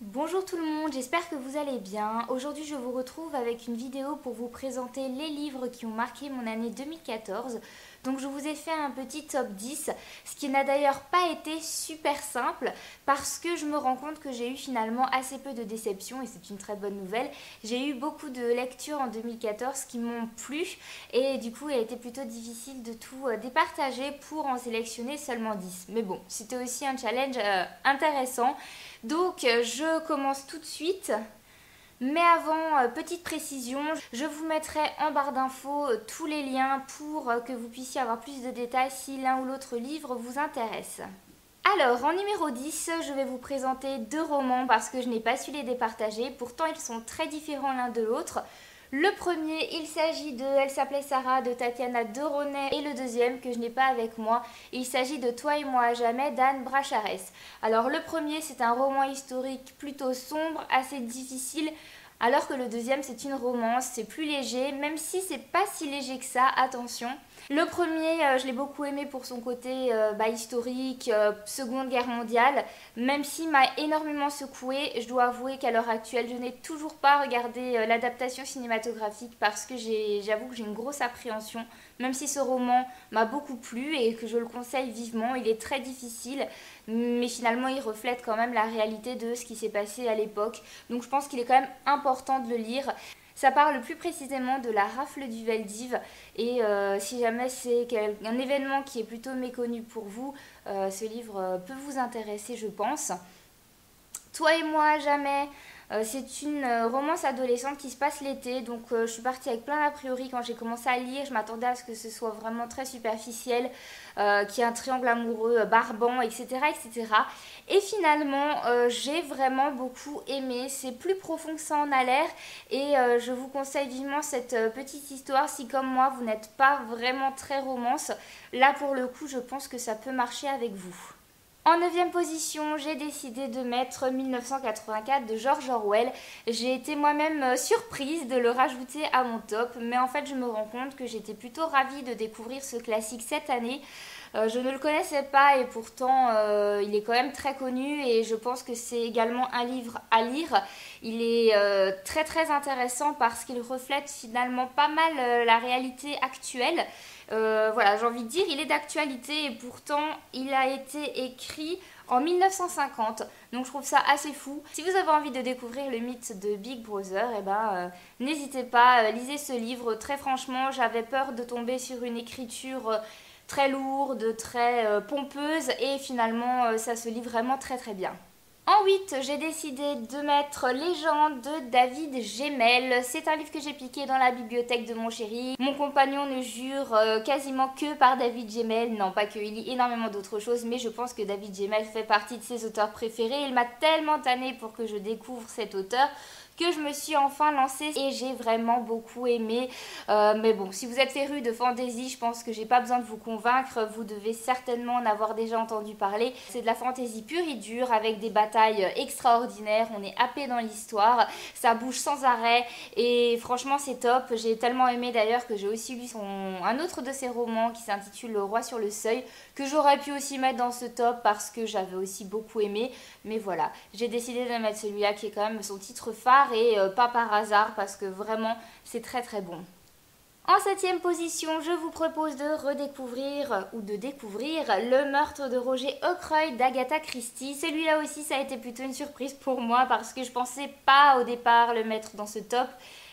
Bonjour tout le monde, j'espère que vous allez bien. Aujourd'hui je vous retrouve avec une vidéo pour vous présenter les livres qui ont marqué mon année 2014. Donc je vous ai fait un petit top 10, ce qui n'a d'ailleurs pas été super simple parce que je me rends compte que j'ai eu finalement assez peu de déceptions et c'est une très bonne nouvelle. J'ai eu beaucoup de lectures en 2014 qui m'ont plu et du coup il a été plutôt difficile de tout départager pour en sélectionner seulement 10. Mais bon, c'était aussi un challenge intéressant. Donc je commence tout de suite. Mais avant, petite précision, je vous mettrai en barre d'infos tous les liens pour que vous puissiez avoir plus de détails si l'un ou l'autre livre vous intéresse. Alors, en numéro 10, je vais vous présenter deux romans parce que je n'ai pas su les départager. Pourtant, ils sont très différents l'un de l'autre. Le premier, il s'agit de Elle s'appelait Sarah de Tatiana Doronet et le deuxième que je n'ai pas avec moi, il s'agit de Toi et moi à jamais d'Anne Bracharès. Alors le premier, c'est un roman historique plutôt sombre, assez difficile, alors que le deuxième, c'est une romance, c'est plus léger, même si c'est pas si léger que ça, attention. Le premier, je l'ai beaucoup aimé pour son côté historique, Seconde Guerre mondiale, même s'il m'a énormément secoué. Je dois avouer qu'à l'heure actuelle, je n'ai toujours pas regardé l'adaptation cinématographique parce que j'avoue que j'ai une grosse appréhension, même si ce roman m'a beaucoup plu et que je le conseille vivement. Il est très difficile, mais finalement, il reflète quand même la réalité de ce qui s'est passé à l'époque. Donc je pense qu'il est quand même important de le lire. Ça parle plus précisément de la rafle du Veldiv et si jamais c'est un événement qui est plutôt méconnu pour vous, ce livre peut vous intéresser je pense. Toi et moi, jamais. C'est une romance adolescente qui se passe l'été, donc je suis partie avec plein d'a priori quand j'ai commencé à lire. Je m'attendais à ce que ce soit vraiment très superficiel, qu'il y ait un triangle amoureux barbant, etc., etc. Et finalement, j'ai vraiment beaucoup aimé. C'est plus profond que ça en a l'air, et je vous conseille vivement cette petite histoire si, comme moi, vous n'êtes pas vraiment très romance. Là, pour le coup, je pense que ça peut marcher avec vous. En neuvième position, j'ai décidé de mettre 1984 de George Orwell. J'ai été moi-même surprise de le rajouter à mon top, mais en fait je me rends compte que j'étais plutôt ravie de découvrir ce classique cette année. Je ne le connaissais pas et pourtant il est quand même très connu et je pense que c'est également un livre à lire. Il est très très intéressant parce qu'il reflète finalement pas mal la réalité actuelle. Voilà, j'ai envie de dire, il est d'actualité et pourtant il a été écrit en 1950. Donc je trouve ça assez fou. Si vous avez envie de découvrir le mythe de Big Brother, eh ben, n'hésitez pas, lisez ce livre. Très franchement, j'avais peur de tomber sur une écriture très lourde, très pompeuse et finalement ça se lit vraiment très très bien. En 8, j'ai décidé de mettre Légende de David Gemmell. C'est un livre que j'ai piqué dans la bibliothèque de mon chéri. Mon compagnon ne jure quasiment que par David Gemmell. Non, pas que, il lit énormément d'autres choses, mais je pense que David Gemmell fait partie de ses auteurs préférés. Il m'a tellement tanné pour que je découvre cet auteur que je me suis enfin lancée et j'ai vraiment beaucoup aimé. Mais bon, si vous êtes féru de fantasy, je pense que j'ai pas besoin de vous convaincre. Vous devez certainement en avoir déjà entendu parler. C'est de la fantasy pure et dure avec des batailles extraordinaires. On est happé dans l'histoire. Ça bouge sans arrêt et franchement c'est top. J'ai tellement aimé d'ailleurs que j'ai aussi lu un autre de ses romans qui s'intitule Le Roi sur le Seuil que j'aurais pu aussi mettre dans ce top parce que j'avais aussi beaucoup aimé. Mais voilà, j'ai décidé de mettre celui-là qui est quand même son titre phare et pas par hasard parce que vraiment c'est très très bon. En septième position, je vous propose de redécouvrir ou de découvrir Le Meurtre de Roger Ackroyd d'Agatha Christie. Celui-là aussi, ça a été plutôt une surprise pour moi parce que je pensais pas au départ le mettre dans ce top.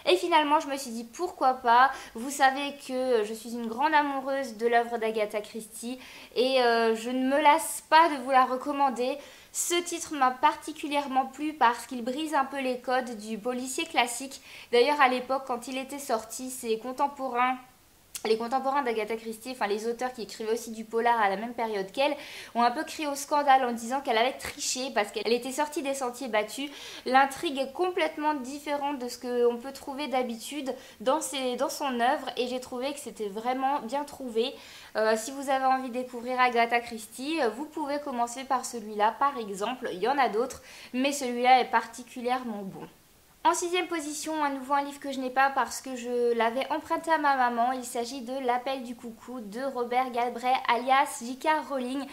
Et finalement, je me suis dit pourquoi pas. Vous savez que je suis une grande amoureuse de l'œuvre d'Agatha Christie et je ne me lasse pas de vous la recommander. Ce titre m'a particulièrement plu parce qu'il brise un peu les codes du policier classique. D'ailleurs, à l'époque, quand il était sorti, les contemporains d'Agatha Christie, enfin les auteurs qui écrivaient aussi du polar à la même période qu'elle, ont un peu crié au scandale en disant qu'elle avait triché parce qu'elle était sortie des sentiers battus. L'intrigue est complètement différente de ce qu'on peut trouver d'habitude dans son œuvre et j'ai trouvé que c'était vraiment bien trouvé. Si vous avez envie de découvrir Agatha Christie, vous pouvez commencer par celui-là par exemple. Il y en a d'autres, mais celui-là est particulièrement bon. En sixième position, à nouveau un livre que je n'ai pas parce que je l'avais emprunté à ma maman. Il s'agit de L'Appel du coucou de Robert Galbraith alias J.K. Rowling.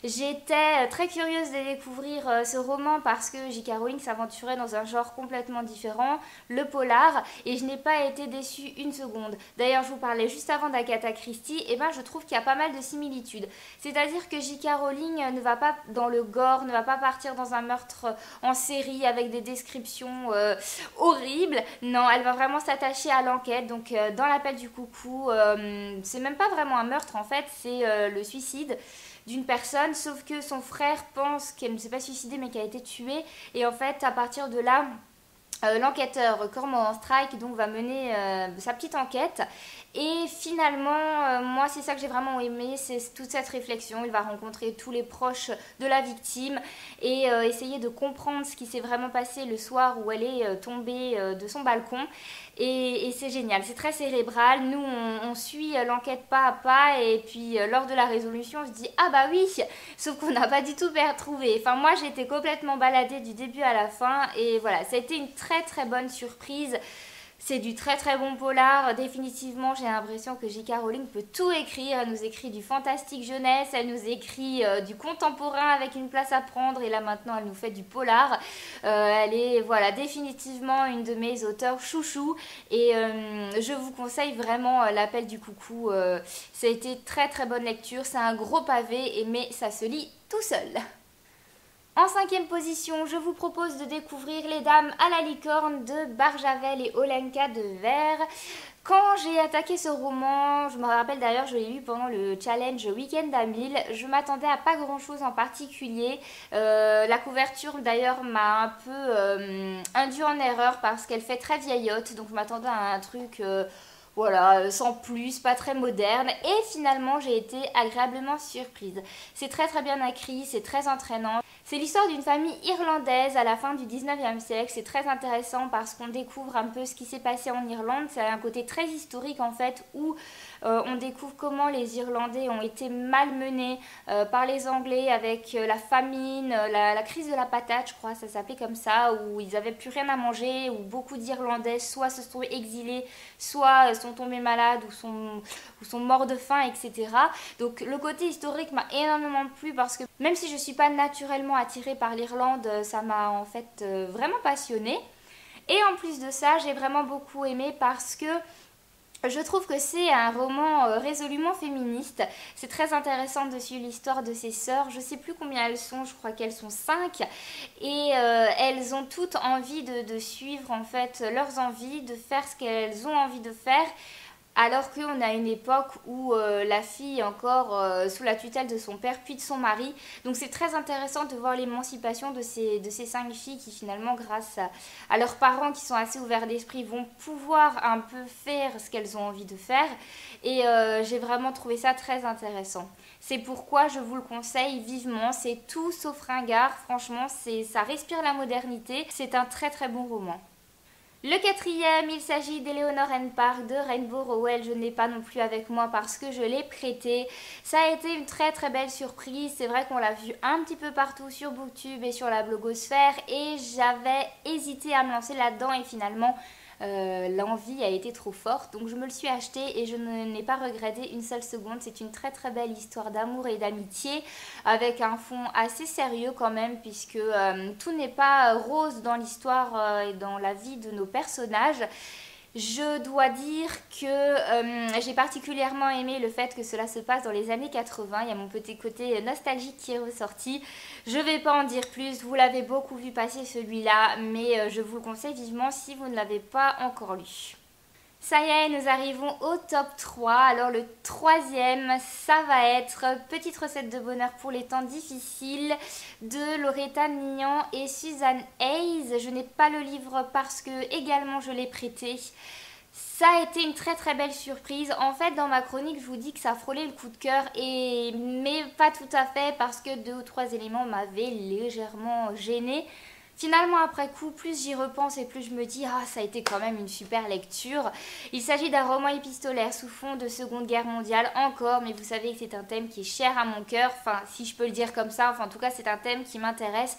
J'étais très curieuse de découvrir ce roman parce que J.K. Rowling s'aventurait dans un genre complètement différent, le polar, et je n'ai pas été déçue une seconde. D'ailleurs, je vous parlais juste avant d'Agatha Christie, et ben je trouve qu'il y a pas mal de similitudes. C'est-à-dire que J.K. Rowling ne va pas dans le gore, ne va pas partir dans un meurtre en série avec des descriptions horribles. Non, elle va vraiment s'attacher à l'enquête. Donc dans l'appel du coucou, c'est même pas vraiment un meurtre en fait, c'est le suicide d'une personne, sauf que son frère pense qu'elle ne s'est pas suicidée mais qu'elle a été tuée. Et en fait, à partir de là, l'enquêteur Cormoran Strike donc va mener sa petite enquête et finalement moi c'est ça que j'ai vraiment aimé, c'est toute cette réflexion. Il va rencontrer tous les proches de la victime et essayer de comprendre ce qui s'est vraiment passé le soir où elle est tombée de son balcon et c'est génial, c'est très cérébral. Nous on suit l'enquête pas à pas et puis lors de la résolution on se dit ah bah oui, sauf qu'on n'a pas du tout trouvé. Enfin moi j'ai été complètement baladée du début à la fin et voilà, ça a été une très bonne surprise. C'est du très bon polar. Définitivement, j'ai l'impression que J.K. Rowling peut tout écrire. Elle nous écrit du fantastique jeunesse, elle nous écrit du contemporain avec une place à prendre et là maintenant elle nous fait du polar. Elle est voilà, définitivement une de mes auteurs chouchou et je vous conseille vraiment l'appel du coucou. Ça a été très bonne lecture. C'est un gros pavé mais ça se lit tout seul. En 5e position, je vous propose de découvrir Les Dames à la licorne de Barjavel et Olenka de Vers. Quand j'ai attaqué ce roman, je me rappelle d'ailleurs, je l'ai lu pendant le challenge Week-end à 1000, je m'attendais à pas grand chose en particulier. La couverture d'ailleurs m'a un peu induit en erreur parce qu'elle fait très vieillotte, donc je m'attendais à un truc... voilà, sans plus, pas très moderne. Et finalement, j'ai été agréablement surprise. C'est très bien écrit, c'est très entraînant. C'est l'histoire d'une famille irlandaise à la fin du 19e siècle. C'est très intéressant parce qu'on découvre un peu ce qui s'est passé en Irlande. C'est un côté très historique en fait où on découvre comment les Irlandais ont été malmenés par les Anglais avec la famine, la crise de la patate, je crois, ça s'appelait comme ça, où ils n'avaient plus rien à manger, où beaucoup d'Irlandais soit se sont exilés, soit sont tombés malades ou sont morts de faim, etc. Donc le côté historique m'a énormément plu parce que même si je ne suis pas naturellement attirée par l'Irlande, ça m'a en fait vraiment passionnée. Et en plus de ça, j'ai vraiment beaucoup aimé parce que je trouve que c'est un roman résolument féministe. C'est très intéressant de suivre l'histoire de ces sœurs. Je ne sais plus combien elles sont, je crois qu'elles sont 5. Et elles ont toutes envie de suivre en fait leurs envies, de faire ce qu'elles ont envie de faire. Alors qu'on a une époque où la fille est encore sous la tutelle de son père puis de son mari. Donc c'est très intéressant de voir l'émancipation de ces 5 filles qui finalement grâce à leurs parents qui sont assez ouverts d'esprit vont pouvoir un peu faire ce qu'elles ont envie de faire. Et j'ai vraiment trouvé ça très intéressant. C'est pourquoi je vous le conseille vivement. C'est tout sauf ringard. Franchement, ça respire la modernité. C'est un très bon roman. Le 4e, il s'agit d'Eleanor and Park de Rainbow Rowell. Je ne l'ai pas non plus avec moi parce que je l'ai prêté. Ça a été une très belle surprise. C'est vrai qu'on l'a vu un petit peu partout sur Booktube et sur la blogosphère et j'avais hésité à me lancer là-dedans et finalement l'envie a été trop forte. Donc je me le suis acheté et je n'ai pas regretté une seule seconde. C'est une très belle histoire d'amour et d'amitié avec un fond assez sérieux quand même puisque tout n'est pas rose dans l'histoire et dans la vie de nos personnages. Je dois dire que j'ai particulièrement aimé le fait que cela se passe dans les années 80. Il y a mon petit côté nostalgique qui est ressorti. Je ne vais pas en dire plus, vous l'avez beaucoup vu passer celui-là, mais je vous le conseille vivement si vous ne l'avez pas encore lu. Ça y est, nous arrivons au top 3. Alors le 3e, ça va être Petite recette de bonheur pour les temps difficiles de Loretta Mignan et Suzanne Hayes. Je n'ai pas le livre parce que également je l'ai prêté. Ça a été une très belle surprise. En fait, dans ma chronique, je vous dis que ça frôlait le coup de cœur, mais pas tout à fait parce que 2 ou 3 éléments m'avaient légèrement gênée. Finalement, après coup, plus j'y repense et plus je me dis « Ah, ça a été quand même une super lecture ». Il s'agit d'un roman épistolaire sous fond de Seconde Guerre mondiale encore, mais vous savez que c'est un thème qui est cher à mon cœur, enfin, si je peux le dire comme ça, enfin, en tout cas, c'est un thème qui m'intéresse.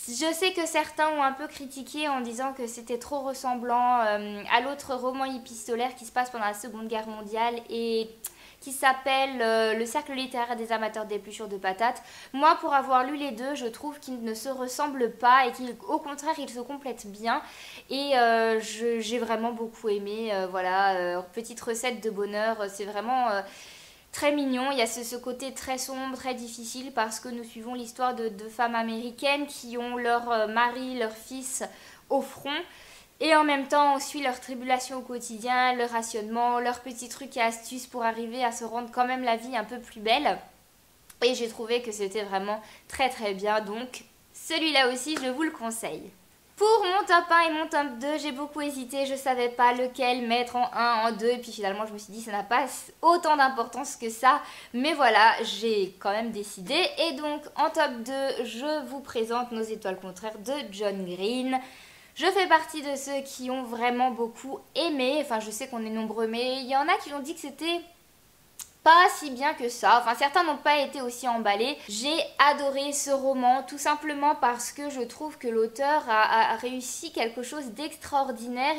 Je sais que certains ont un peu critiqué en disant que c'était trop ressemblant à l'autre roman épistolaire qui se passe pendant la Seconde Guerre mondiale et qui s'appelle Le cercle littéraire des amateurs d'épluchures de patates. Moi, pour avoir lu les deux, je trouve qu'ils ne se ressemblent pas et qu'au contraire, ils se complètent bien. Et j'ai vraiment beaucoup aimé. Voilà, petite recette de bonheur, c'est vraiment... très mignon, il y a ce côté très sombre, très difficile parce que nous suivons l'histoire de deux femmes américaines qui ont leur mari, leur fils au front et en même temps on suit leurs tribulations au quotidien, leur rationnement, leurs petits trucs et astuces pour arriver à se rendre quand même la vie un peu plus belle. Et j'ai trouvé que c'était vraiment très très bien, donc celui-là aussi je vous le conseille. Pour mon top 1 et mon top 2, j'ai beaucoup hésité, je savais pas lequel mettre en 1, en 2, et puis finalement je me suis dit ça n'a pas autant d'importance que ça, mais voilà, j'ai quand même décidé. Et donc en top 2, je vous présente Nos étoiles contraires de John Green. Je fais partie de ceux qui ont vraiment beaucoup aimé, enfin je sais qu'on est nombreux, mais il y en a qui ont dit que c'était... pas si bien que ça, enfin certains n'ont pas été aussi emballés. J'ai adoré ce roman tout simplement parce que je trouve que l'auteur a réussi quelque chose d'extraordinaire.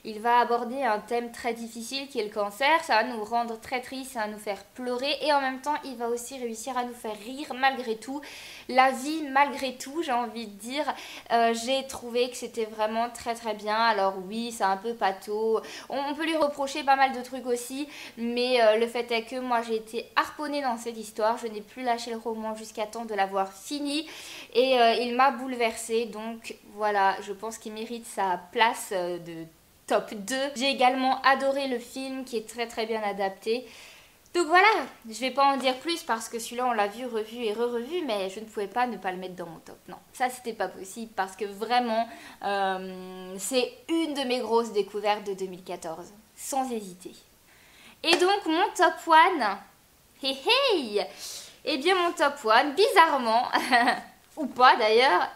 Il va aborder un thème très difficile qui est le cancer, ça va nous rendre très tristes, ça va nous faire pleurer et en même temps il va aussi réussir à nous faire rire malgré tout. La vie malgré tout, j'ai envie de dire, j'ai trouvé que c'était vraiment très très bien. Alors oui, c'est un peu pâteau, on peut lui reprocher pas mal de trucs aussi, mais le fait est que moi j'ai été harponnée dans cette histoire, je n'ai plus lâché le roman jusqu'à temps de l'avoir fini et il m'a bouleversée, donc voilà, je pense qu'il mérite sa place de top 2. J'ai également adoré le film qui est très très bien adapté. Donc voilà, je vais pas en dire plus parce que celui-là on l'a vu, revu et re-revu, mais je ne pouvais pas ne pas le mettre dans mon top. Non, ça c'était pas possible parce que vraiment c'est une de mes grosses découvertes de 2014, sans hésiter. Et donc mon top 1, hey hey, eh bien mon top 1, bizarrement, ou pas d'ailleurs,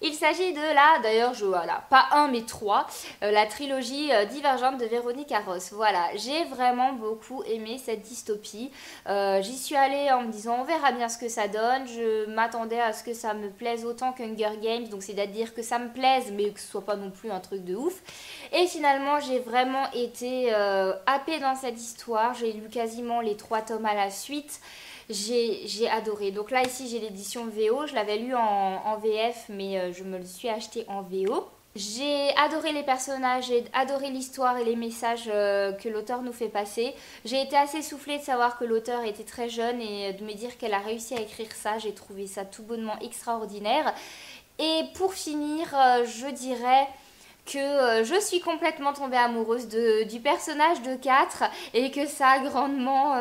il s'agit de d'ailleurs voilà, pas un mais trois, la trilogie Divergente de Véronique Arros. Voilà, j'ai vraiment beaucoup aimé cette dystopie. J'y suis allée en me disant on verra bien ce que ça donne. Je m'attendais à ce que ça me plaise autant qu'Hunger Games, donc c'est-à-dire que ça me plaise mais que ce soit pas non plus un truc de ouf. Et finalement j'ai vraiment été happée dans cette histoire. J'ai lu quasiment les 3 tomes à la suite. J'ai adoré. Donc là ici j'ai l'édition VO, je l'avais lu en VF mais je me le suis acheté en VO. J'ai adoré les personnages, j'ai adoré l'histoire et les messages que l'auteur nous fait passer. J'ai été assez soufflée de savoir que l'auteur était très jeune et de me dire qu'elle a réussi à écrire ça. J'ai trouvé ça tout bonnement extraordinaire. Et pour finir, je dirais que je suis complètement tombée amoureuse du personnage de 4 et que ça a grandement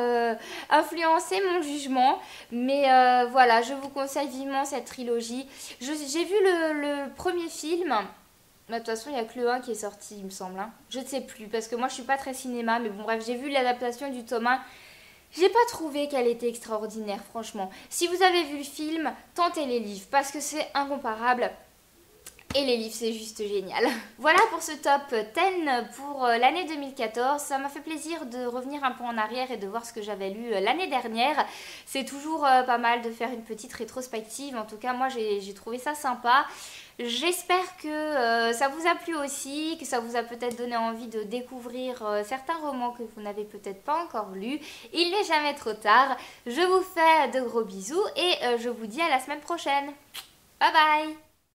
influencé mon jugement. Mais voilà, je vous conseille vivement cette trilogie. J'ai vu le premier film. De toute façon, il n'y a que le 1 qui est sorti, il me semble. Hein. Je ne sais plus, parce que moi, je suis pas très cinéma. Mais bon, bref, j'ai vu l'adaptation du tome 1. J'ai pas trouvé qu'elle était extraordinaire, franchement. Si vous avez vu le film, tentez les livres, parce que c'est incomparable. Et les livres, c'est juste génial. Voilà pour ce top 10 pour l'année 2014. Ça m'a fait plaisir de revenir un peu en arrière et de voir ce que j'avais lu l'année dernière. C'est toujours pas mal de faire une petite rétrospective. En tout cas, moi, j'ai trouvé ça sympa. J'espère que ça vous a plu aussi, que ça vous a peut-être donné envie de découvrir certains romans que vous n'avez peut-être pas encore lus. Il n'est jamais trop tard. Je vous fais de gros bisous et je vous dis à la semaine prochaine. Bye bye!